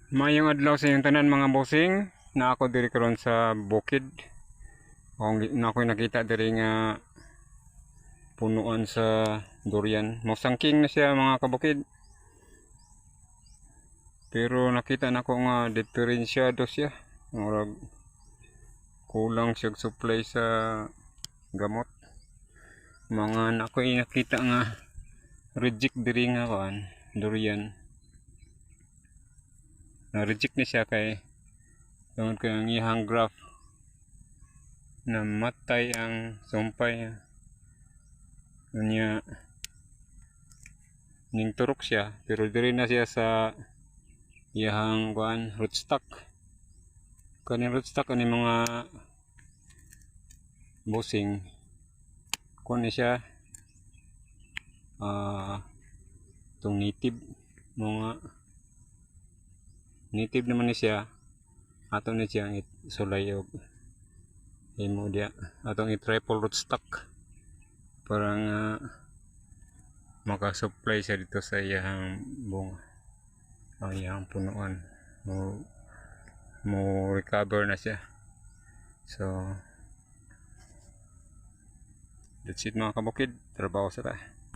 Mayong adlaw sa inyong tanan mga bossing, na ako diri karon sa bukid. Na ako'y nakita diri nga punuan sa durian. Mosangking na siya mga kabukid. Pero nakita na ko nga diferensyado siya. Murag kulang siya supply sa gamot. Mga ako'y nakita nga reject diri nga kan durian. Na-reject ni siya kay tungod kay ang iyang graph namatay ang sumpay niya ning turok siya, pero diri na siya sa iyang kuan rootstock. Kaning rootstock ani mga bossing kuan ni siya itong native naman ni siya. Ato ni siyang sulay og imo dia atong i-triple rootstock para nga maka-supply siya dito sa iyang bunga, ang iyang punuan mo recover na siya. So that's it mga kabukid, trabaho sa ta.